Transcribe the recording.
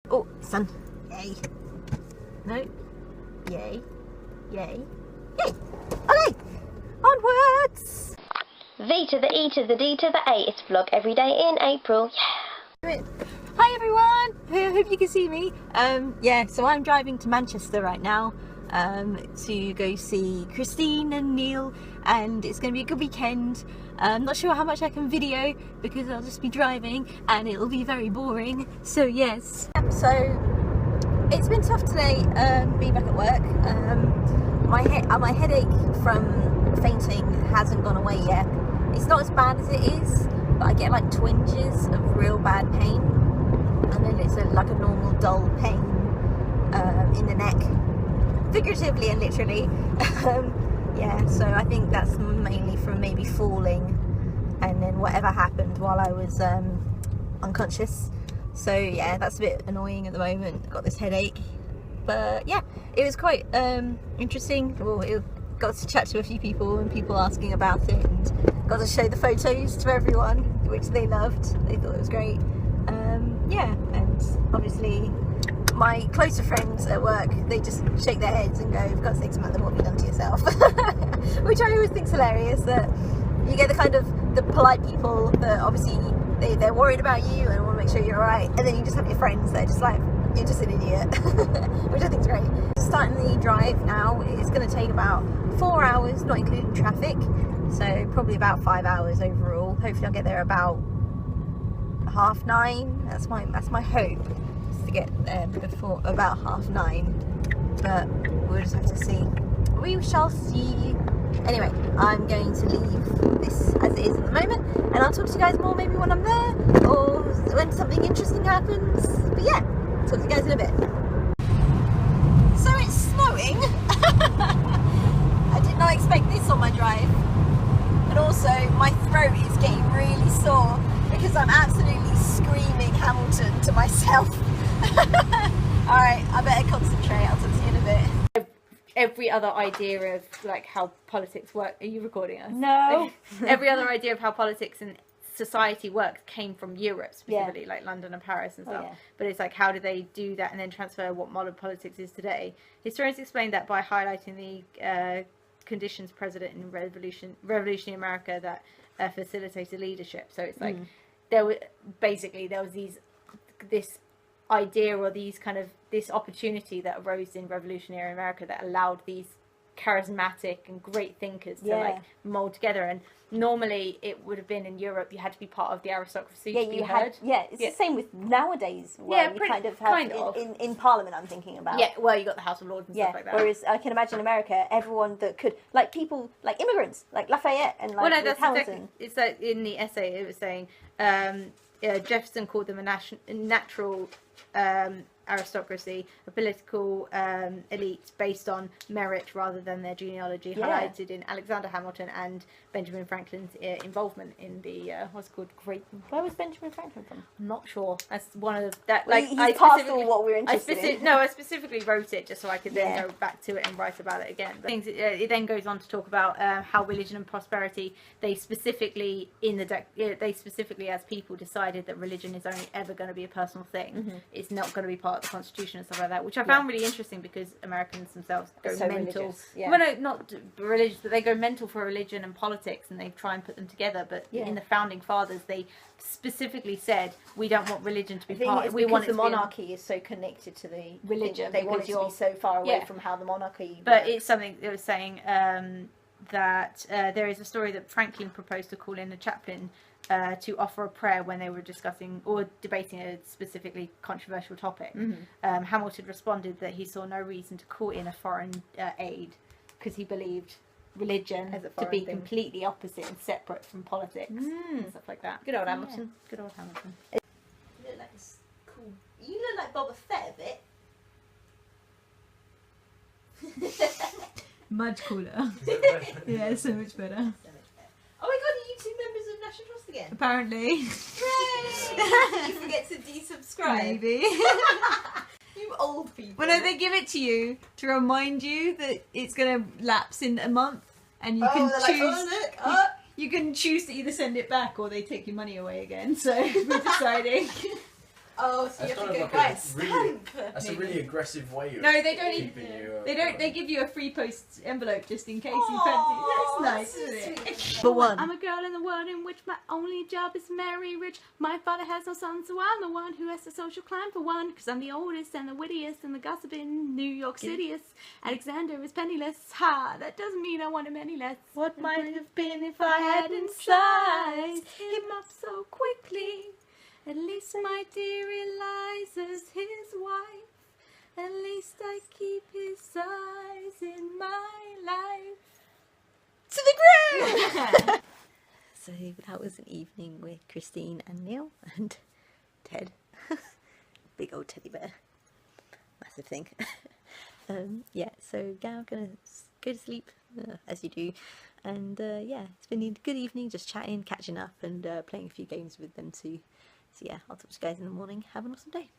Oh, sun. Yay. No. Yay. Yay. Yay. Okay. Onwards. V to the E to the D to the A. It's vlog every day in April. Yeah. Hi everyone. I hope you can see me. Yeah, so I'm driving to Manchester right now to go see Kristan and Neil, and it's going to be a good weekend. I'm not sure how much I can video because I'll just be driving and it'll be very boring. So yes. So it's been tough today being back at work. My headache from fainting hasn't gone away yet. It's not as bad as it is, but I get like twinges of real bad pain, and then it's like a normal dull pain in the neck, figuratively and literally. Yeah, so I think that's mainly from maybe falling and then whatever happened while I was unconscious. So yeah, that's a bit annoying at the moment. Got this headache, but yeah, it was quite interesting. Well, it got to chat to a few people and people asking about it, and got to show the photos to everyone, which they loved. They thought it was great. Yeah, and obviously my closer friends at work, they just shake their heads and go, "For God's sakes, Samantha, what have you done to yourself?" Which I always think is hilarious, that you get the kind of the polite people that obviously they're worried about you and want to make sure you're alright, and then you just have your friends that are just like, "You're just an idiot," which I think is great. Starting the drive now, it's going to take about 4 hours, not including traffic, so probably about 5 hours overall. Hopefully I'll get there about 9:30. That's my hope, is to get there before about 9:30, but we'll just have to see. We shall see. Anyway, I'm going to leave this as it is at the moment, and I'll talk to you guys more maybe when I'm there or when something interesting happens. But yeah, talk to you guys in a bit. So it's snowing. I did not expect this on my drive, and also my throat is getting really sore because I'm absolutely screaming Hamilton to myself. Alright, I better concentrate. I'll talk to you in a bit. Every other idea of like how politics work. Are you recording us? No. Every other idea of how politics and society works came from Europe, specifically, like London and Paris and stuff. Oh, yeah. But it's like, how do they do that and then transfer what modern politics is today? Historians explain that by highlighting the conditions present in revolutionary America that facilitated leadership. So it's like there was this idea, or this opportunity that arose in revolutionary America that allowed these charismatic and great thinkers to like mold together. And normally it would have been in Europe, you had to be part of the aristocracy to be heard. It's the same with nowadays, where you kind of have in Parliament, I'm thinking about. Yeah, well, you got the House of Lords and stuff like that. Whereas I can imagine America, everyone that could, like people, like immigrants, like Lafayette and like that's Hamilton. It's like in the essay it was saying Jefferson called them a natural aristocracy, a political elite based on merit rather than their genealogy, highlighted in Alexander Hamilton and Benjamin Franklin's involvement in the what's called Great. Where was Benjamin Franklin from? I'm not sure. That's one of that. Well, like he's I past all what we're interested in. No, I specifically wrote it just so I could then go back to it and write about it again. But it then goes on to talk about how religion and prosperity. They specifically as people decided that religion is only ever going to be a personal thing. It's not going to be part of the Constitution and stuff like that, which I found really interesting because Americans themselves go mental. Well, no, not religious, but they go mental for religion and politics, and they try and put them together. But in the founding fathers, they specifically said, we don't want religion to be part. We want the monarchy is so connected to the religion. They want it to be so far away from how the monarchy. But it's something that was saying that there is a story that Franklin proposed to call in a chaplain to offer a prayer when they were discussing or debating a specifically controversial topic. Hamilton responded that he saw no reason to call in a foreign aid because he believed religion to be completely opposite and separate from politics and stuff like that. Good old Hamilton. Good old Hamilton. You look like this cool. You look like Boba Fett a bit. Much cooler. Yeah, so much better. Oh my god, are you two members of National Trust again? Apparently. Hooray! Did you forget to desubscribe? Maybe. You old people. Well, no, they give it to you to remind you that it's going to lapse in a month, and you can choose. You can choose to either send it back or they take your money away again. So we're deciding. Oh, so you That's have to kind go of buy like a a really, stamp. that's a really aggressive way of No, they don't keeping you. They don't. They give you a free post envelope just in case you Aw, fancy. That's that's nice, so isn't it? sweet. But one. I'm a girl in the world in which my only job is marry rich. My father has no son, so I'm the one who has to social climb for one. Cause I'm the oldest and the wittiest and the gossip in New York Cityest. Alexander is penniless. Ha, that doesn't mean I want him any less. What might have been if I hadn't sized him up so quickly. At least my dear Eliza's his wife. At least I keep his eyes in my life. to the ground. So that was an evening with Christine and Neil and Ted. Big old teddy bear. Massive thing. Yeah, so now I'm gonna go to sleep, as you do. And yeah, it's been a good evening, just chatting, catching up, and playing a few games with them too. So yeah, I'll talk to you guys in the morning. Have an awesome day.